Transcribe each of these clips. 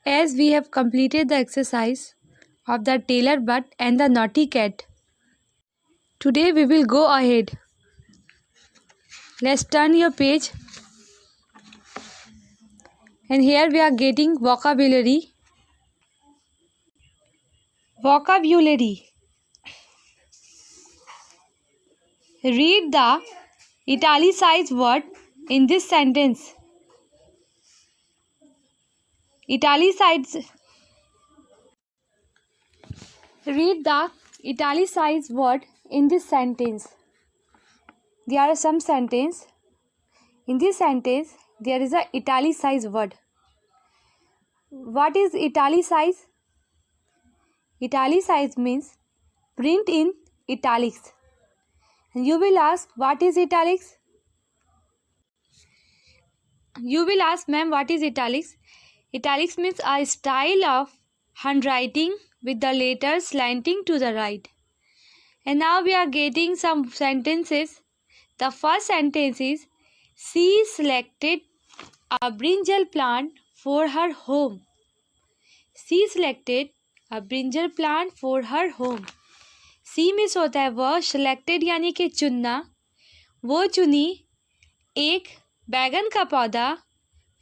As we have completed the exercise of the tailor bird and the naughty cat, today we will go ahead. Let's turn your page. And here we are getting vocabulary. Vocabulary. Read the italicized word in this sentence. Italicized. Read the italicized word in this sentence. There are some sentences. In this sentence, there is a italicized word. What is italicized? Italicized means print in italics. And you will ask, what is italics? You will ask, ma'am, what is italics? Italics means a style of handwriting with the letters slanting to the right. And now we are getting some sentences. The first sentence is, she selected a brinjal plant for her home. She selected a brinjal plant for her home. She means होता है वह, selected यानी कि चुनना. वो चुनी एक बैगन का पौधा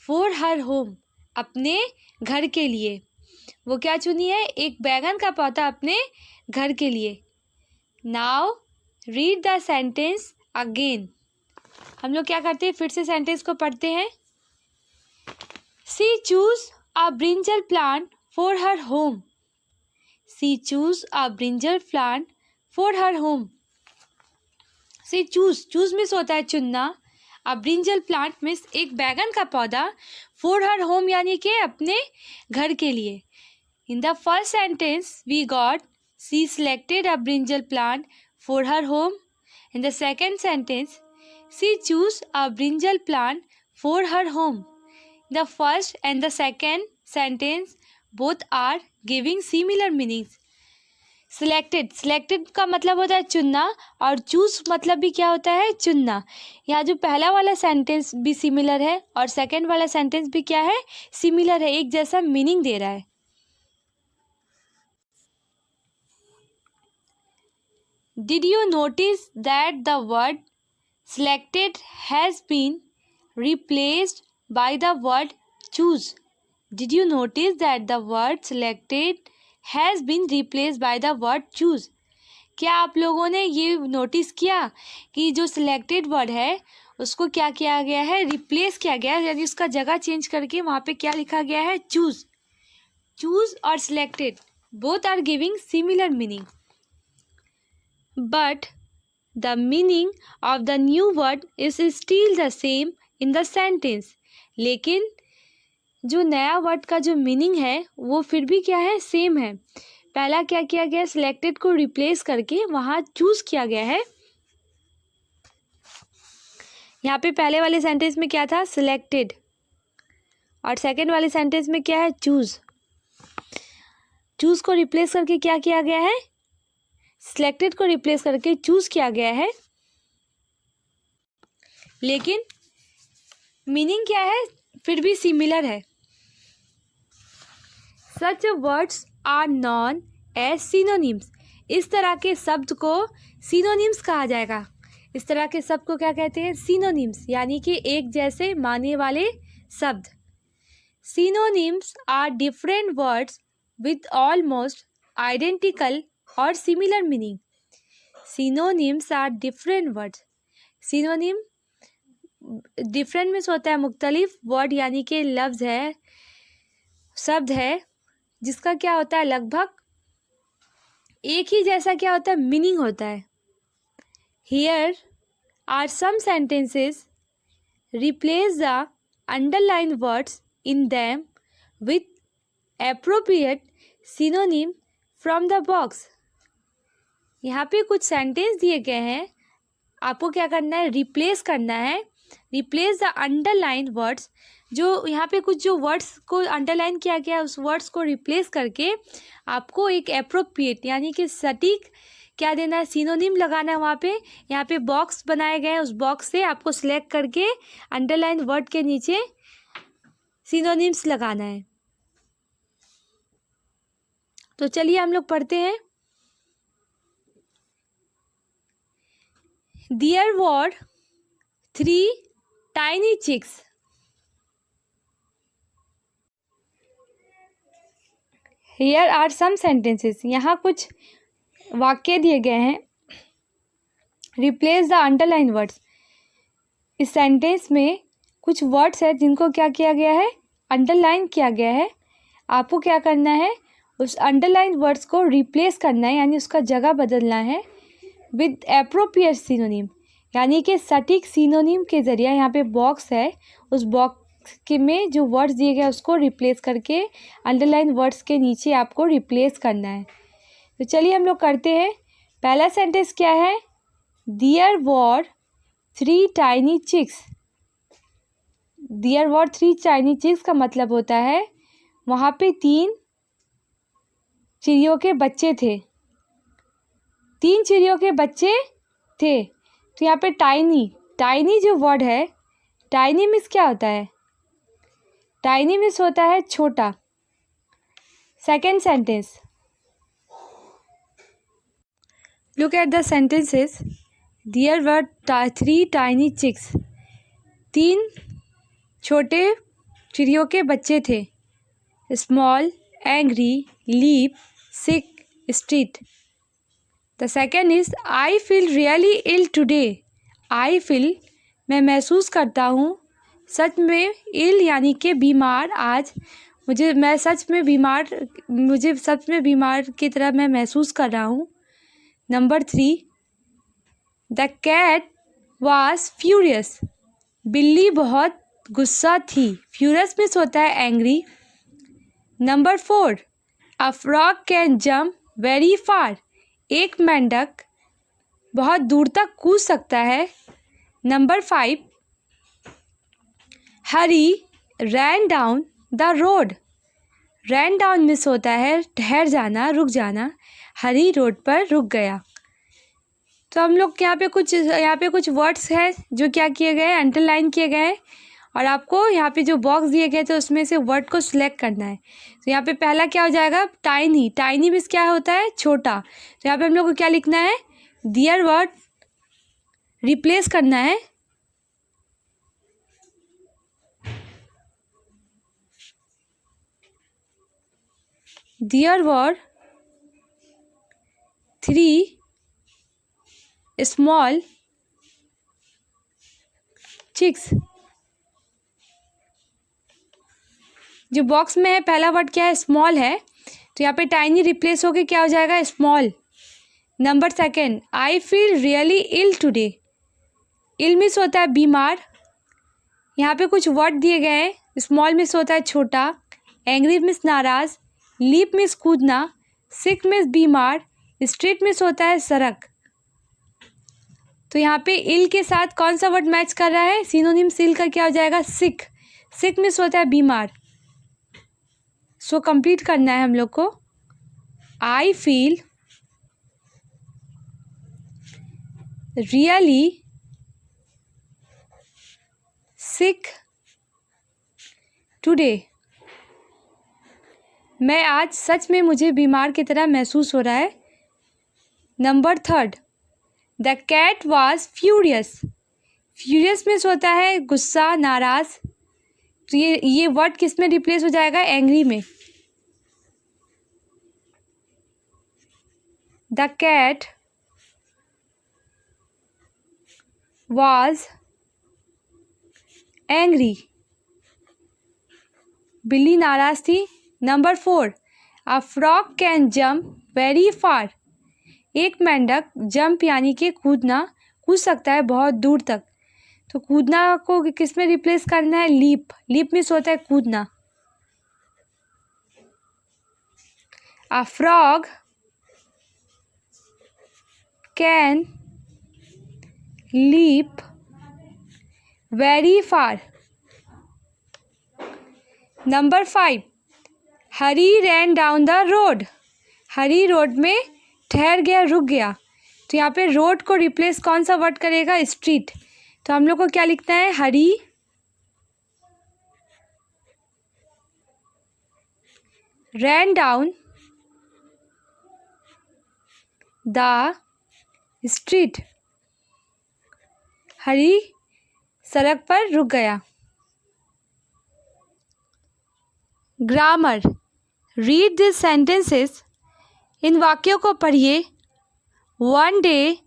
फॉर हर होम, अपने घर के लिए. वो क्या चुनी है? एक बैगन का पौधा अपने घर के लिए. Now read the sentence again. हम लोग क्या करते हैं? फिर से सेंटेंस को पढ़ते हैं. She choose a brinjal plant for her home. She choose a brinjal plant for her home. She choose means होता है चुनना. अ ब्रिंजल प्लांट मिस एक बैगन का पौधा. फॉर हर होम यानी कि अपने घर के लिए. In the first sentence we got she selected a brinjal plant for her home. In the second sentence she choose a brinjal plant for her home. The first and the second sentence both are giving similar meanings. Selected का मतलब होता है चुनना, और choose मतलब भी क्या होता है? चुनना. यहाँ जो पहला वाला सेंटेंस भी सिमिलर है और सेकंड वाला सेंटेंस भी क्या है? सिमिलर है, एक जैसा मीनिंग दे रहा है. Did you notice that the word selected has been replaced by the word choose? Did you notice that the word selected has been replaced by the word choose? क्या आप लोगों ने ये नोटिस किया कि जो सिलेक्टेड वर्ड है उसको क्या किया गया है? रिप्लेस किया गया है, यानी उसका जगह चेंज करके वहाँ पे क्या लिखा गया है? चूज. चूज और selected both are giving similar meaning, but the meaning of the new word is still the same in the sentence. लेकिन जो नया वर्ड का जो मीनिंग है वो फिर भी क्या है? सेम है. पहला क्या किया गया? सिलेक्टेड को रिप्लेस करके वहाँ चूज किया गया है. यहाँ पे पहले वाले सेंटेंस में क्या था? सिलेक्टेड. और सेकंड वाले सेंटेंस में क्या है? चूज. चूज को रिप्लेस करके क्या किया गया है? सिलेक्टेड को रिप्लेस करके चूज किया गया है. लेकिन मीनिंग क्या है? फिर भी सिमिलर है. Such words are known as synonyms. इस तरह के शब्द को सिनोनिम्स कहा जाएगा. इस तरह के शब्द को क्या कहते हैं? सिनोनिम्स, यानी कि एक जैसे मानने वाले शब्द. Synonyms are different words with almost identical और similar meaning. Synonyms are different words. Synonym different means होता है मुख्तलिफ, वर्ड यानी कि लफ्ज़ है, शब्द है जिसका क्या होता है? लगभग एक ही जैसा क्या होता है? मीनिंग होता है. Here are some sentences. Replace the underline words in them with appropriate synonym from the box. यहाँ पे कुछ सेंटेंस दिए गए हैं, आपको क्या करना है? रिप्लेस करना है. Replace the underline words. जो यहाँ पे कुछ जो वर्ड्स को अंडरलाइन किया गया है उस वर्ड्स को रिप्लेस करके आपको एक एप्रोप्रिएट यानी कि सटीक क्या देना है? सिनोनिम लगाना है. वहाँ पे यहाँ पे बॉक्स बनाए गए हैं, उस बॉक्स से आपको सिलेक्ट करके अंडरलाइन वर्ड के नीचे सिनोनिम्स लगाना है. तो चलिए हम लोग पढ़ते हैं। There were 3 tiny chicks. Here are some sentences. यहाँ कुछ वाक्य दिए गए हैं। Replace the underline words. इस सेंटेंस में कुछ वर्ड्स है जिनको क्या किया गया है, अंडरलाइन किया गया है। आपको क्या करना है, उस अंडरलाइन वर्ड्स को रिप्लेस करना है, यानी उसका जगह बदलना है विद एप्रोप्रिएट सिनोनिम, यानी कि सटीक सिनोनिम के ज़रिए। यहाँ पे बॉक्स है, उस बॉक्स के में जो वर्ड्स दिए गए उसको रिप्लेस करके अंडरलाइन वर्ड्स के नीचे आपको रिप्लेस करना है। तो चलिए हम लोग करते हैं। पहला सेंटेंस क्या है, there were 3 tiny chicks. There were 3 tiny chicks का मतलब होता है वहाँ पे 3 चिड़ियों के बच्चे थे। 3 चिड़ियों के बच्चे थे। तो यहाँ पे टाइनी जो वर्ड है, टाइनी मीन्स क्या होता है, टाइनी मीन्स होता है छोटा। Second sentence, look at the sentences. There were 3 tiny chicks. 3 छोटे चिड़ियों के बच्चे थे। Small, angry, leap, sick, street. The second is I feel really ill today. I feel मैं महसूस करता हूँ, सच में, इल यानी कि बीमार। आज मुझे सच में बीमार की तरह मैं महसूस कर रहा हूँ। Number 3, the cat was furious. बिल्ली बहुत गुस्सा थी। फ्यूरियस मीन्स होता है angry. Number 4, a frog can jump very far. एक मेंढक बहुत दूर तक कूद सकता है। Number 5, Harry ran down the road. Ran down means होता है ठहर जाना, रुक जाना। हरी रोड पर रुक गया। तो हम लोग यहाँ पे कुछ वर्ड्स हैं जो क्या किए गए हैं, अंडरलाइन किए गए हैं। और आपको यहाँ पे जो बॉक्स दिए गए थे उसमें से वर्ड को सिलेक्ट करना है। तो यहाँ पे पहला क्या हो जाएगा, टाइनी। टाइनी मीन्स क्या होता है, छोटा। तो यहाँ पे हम लोग को क्या लिखना है, डियर वर्ड रिप्लेस करना है डियर वर्ड 3 स्मॉल चिक्स। जो बॉक्स में है पहला वर्ड क्या है, स्मॉल है। तो यहाँ पे टाइनी रिप्लेस होके क्या हो जाएगा, small. Number 2, I feel really ill today. Ill means होता है बीमार। यहाँ पे कुछ वर्ड दिए गए हैं। स्मॉल मिस होता है छोटा, एंग्री मिस नाराज, लीप मिस कूदना, सिक मिस बीमार, स्ट्रीट मिस होता है सड़क। तो यहाँ पे इल के साथ कौन सा वर्ड मैच कर रहा है, सिनोनिम इल का क्या हो जाएगा, सिक। सिक मिस होता है बीमार। सो कंप्लीट करना है हम लोग को। आई फील रियली सिक टुडे। मैं आज सच में मुझे बीमार की तरह महसूस हो रहा है। Number 3, the cat was furious. Furious means होता है गुस्सा, नाराज। तो ये वर्ड किस में रिप्लेस हो जाएगा, एंग्री में। The cat was angry. बिल्ली नाराज थी। Number 4, a frog can jump very far. एक मेंढक जंप यानी कि कूद सकता है बहुत दूर तक। तो कूदना को किस में रिप्लेस करना है, लीप। लीप मीन्स होता है कूदना। A frog can leap very far. Number 5, Harry ran down the road. Harry road में ठहर गया, रुक गया। तो यहाँ पे रोड को रिप्लेस कौन सा वर्ड करेगा, स्ट्रीट। तो हम लोग को क्या लिखना है, Hari ran down the street. Hari सड़क पर रुक गया। Grammar, read this sentences. इन वाक्यों को पढ़िए। One day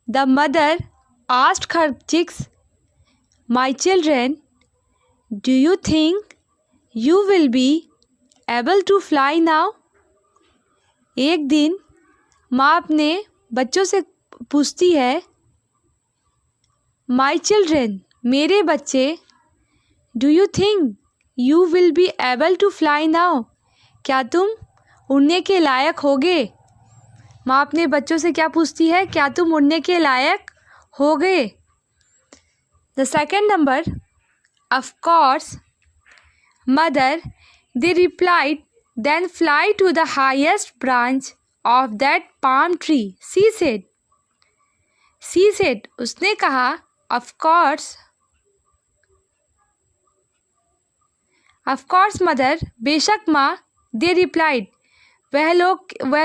the mother asked her chicks, my children, do you think you will be able to fly now? एक दिन माँ अपने बच्चों से पूछती है, माई चिल्ड्रेन, मेरे बच्चे, do you think you will be able to fly now? क्या तुम उड़ने के लायक होगे? माँ अपने बच्चों से क्या पूछती है? क्या तुम उड़ने के लायक होगे? The second number, of course mother, they replied, then fly to the highest branch of that palm tree, she said, उसने कहा, ऑफ कोर्स मदर, बेशक माँ, दे रिप्लाइड, वह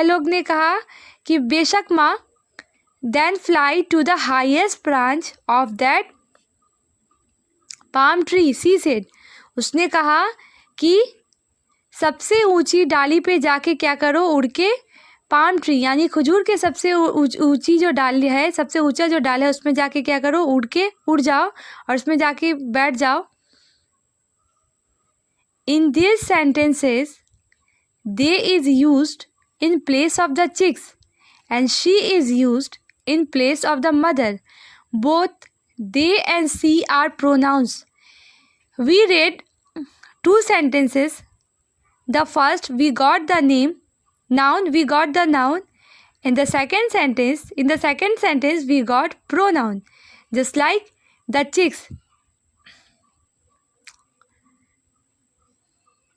लोग ने कहा कि बेशक माँ, then fly to the highest branch of that palm tree, she said, उसने कहा कि सबसे ऊंची डाली पे जाके क्या करो, उड़ के पाम ट्री यानी खजूर के सबसे ऊंची जो डाली है, सबसे ऊंचा जो डाल है, उसमें जाके क्या करो, उड़ जाओ और उसमें जाके बैठ जाओ। In these sentences, they is used in place of the chicks and she is used in place of the mother. Both they and she are pronouns. We read two sentences. The first, we got the noun, we got the noun. In the second sentence, we got pronoun, just like the chicks.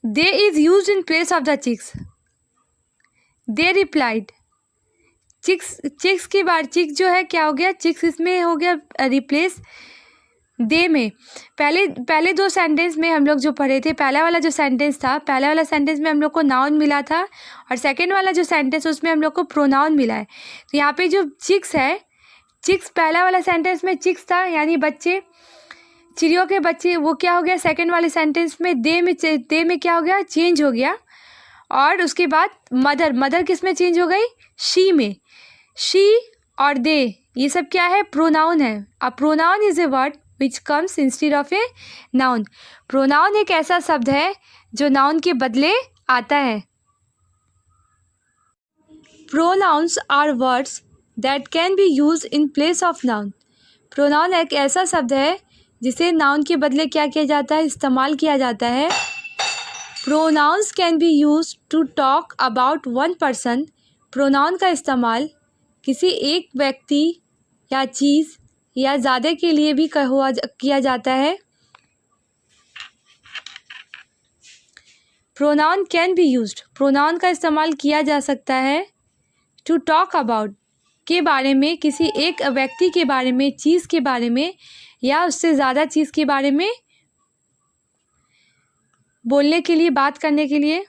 They is used in place of the chicks. They replied. Chicks की बार चिक जो है क्या हो गया, chicks इसमें हो गया रिप्लेस दे में। पहले दो सेंटेंस में हम लोग जो पढ़े थे, पहला वाला जो सेंटेंस था, पहला वाला सेंटेंस में हम लोग को नाउन मिला था और सेकंड वाला जो सेंटेंस उसमें हम लोग को प्रोनाउन मिला है। तो यहाँ पे जो चिक्स है, चिक्स पहला वाला सेंटेंस में चिक्स था यानी बच्चे, चिड़ियों के बच्चे, वो क्या हो गया सेकंड वाले सेंटेंस में दे में क्या हो गया, चेंज हो गया। और उसके बाद मदर किस में चेंज हो गई, शी में। शी और दे ये सब क्या है, प्रोनाउन है। A pronoun is a word which comes instead of a noun. Pronoun एक ऐसा शब्द है जो नाउन के बदले आता है। Pronouns are words that can be use in place of noun. Pronoun एक ऐसा शब्द है जिसे नाउन के बदले क्या किया जाता है, इस्तेमाल किया जाता है। Pronouns can be use to talk about one person. Pronoun का इस्तेमाल किसी एक व्यक्ति या चीज़ या ज़्यादा के लिए भी किया जाता है। Pronoun can be used, pronoun का इस्तेमाल किया जा सकता है टू टॉक अबाउट, के बारे में, किसी एक व्यक्ति के बारे में, चीज़ के बारे में या उससे ज़्यादा चीज़ के बारे में बोलने के लिए, बात करने के लिए।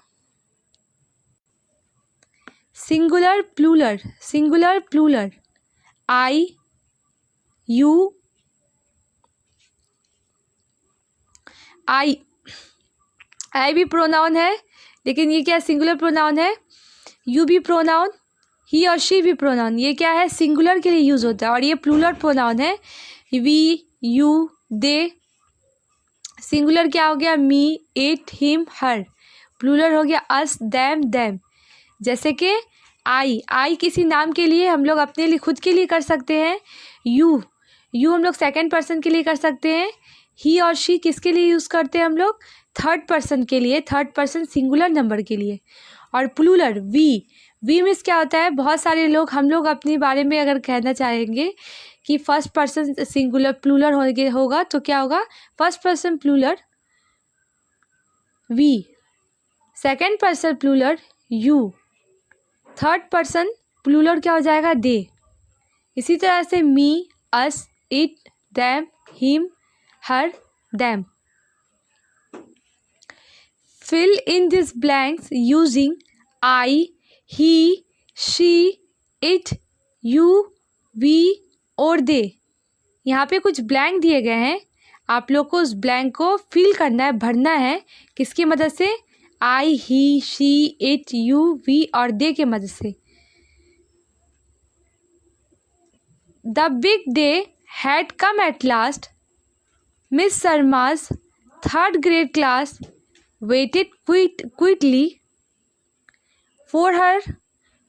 सिंगुलर प्लूरल, आई, यू, आई भी प्रोनाउन है, लेकिन ये क्या सिंगुलर प्रोनाउन है। यू भी प्रोनाउन, ही और शी भी प्रोनाउन, ये क्या है, सिंगुलर के लिए यूज़ होता है। और ये प्लूरल प्रोनाउन है, वी, यू, दे। सिंगुलर क्या हो गया, मी, इट, हिम, हर। प्लूरल हो गया अस, देम। जैसे कि आई किसी नाम के लिए हम लोग अपने लिए, खुद के लिए कर सकते हैं। यू हम लोग सेकंड पर्सन के लिए कर सकते हैं। ही और शी किसके लिए यूज़ करते हैं हम लोग, थर्ड पर्सन के लिए, थर्ड पर्सन सिंगुलर नंबर के लिए। और प्लूरल वी मीन्स क्या होता है, बहुत सारे लोग, हम लोग अपने बारे में अगर कहना चाहेंगे कि फर्स्ट पर्सन सिंगुलर प्लूरल होगा तो क्या होगा, first person plural we, second person plural you, third person plural क्या हो जाएगा, दे। इसी तरह से me, us, it, them, him, her, them. Fill in these blanks using I, he, she, it, you, we और दे। यहाँ पे कुछ ब्लैंक दिए गए हैं, आप लोग को उस ब्लैंक को फिल करना है, भरना है। किसकी मदद से? I, he, she, it, you, we और दे के मदद से। The big day had come at last. Miss Sharma's third grade class waited quickly for her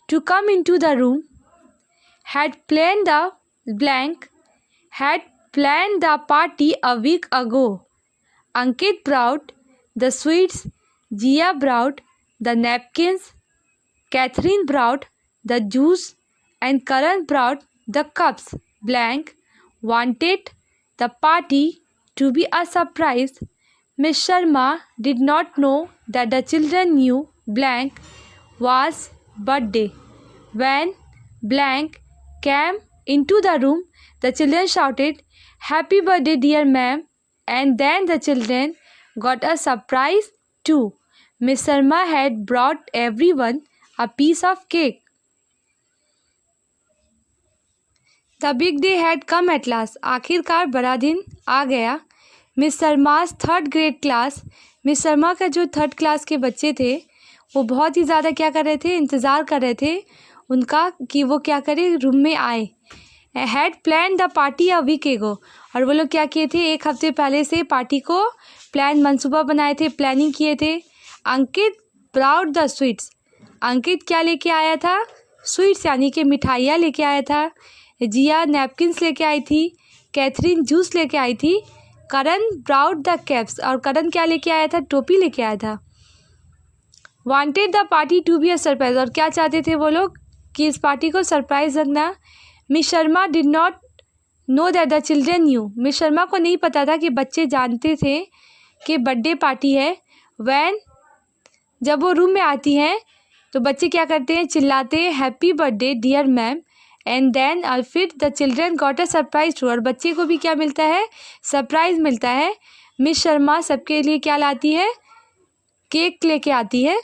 to come into the room, had planned the party a week ago. Ankit brought the sweets, Jia brought the napkins, Catherine brought the juice, and Karan brought the cups. Blank wanted the party to be a surprise. Miss Sharma did not know that the children knew blank was birthday. When blank came into the room, the children shouted, "Happy birthday, dear ma'am!" And then the children got a surprise too. Miss Sharma had brought everyone a piece of cake. The big day had come at last. आखिरकार बड़ा दिन आ गया. Miss Sharma's third grade class. Miss Sharma का जो third class के बच्चे थे वो बहुत ही ज़्यादा क्या कर रहे थे? इंतज़ार कर रहे थे उनका कि वो क्या करे, रूम में आए. Had plan the party a week ago. और वो लोग क्या किए थे? एक हफ्ते पहले से पार्टी को प्लान, मंसूबा बनाए थे, प्लानिंग किए थे. अंकित ब्राउट द स्वीट्स. अंकित क्या लेके आया था? स्वीट्स यानी कि मिठाइयाँ लेके आया था. जिया नैपकिन्स लेके आई थी. कैथरीन जूस लेके आई थी. करण ब्राउट द कैप्स. और करण क्या लेके आया था? टोपी लेके आया था. Wanted the party to be a surprise. और क्या चाहते थे वो लोग? कि इस पार्टी को सरप्राइज रखना. Miss Sharma did not know that the children new. Miss Sharma को नहीं पता था कि बच्चे जानते थे कि बर्थडे पार्टी है. वैन जब वो रूम में आती हैं तो बच्चे क्या करते हैं? चिल्लाते हैं happy birthday dear ma'am. And then और फिर the children got a surprise too. और बच्चे को भी क्या मिलता है? सरप्राइज मिलता है. मिस शर्मा सबके लिए क्या लाती है? केक लेके आती है.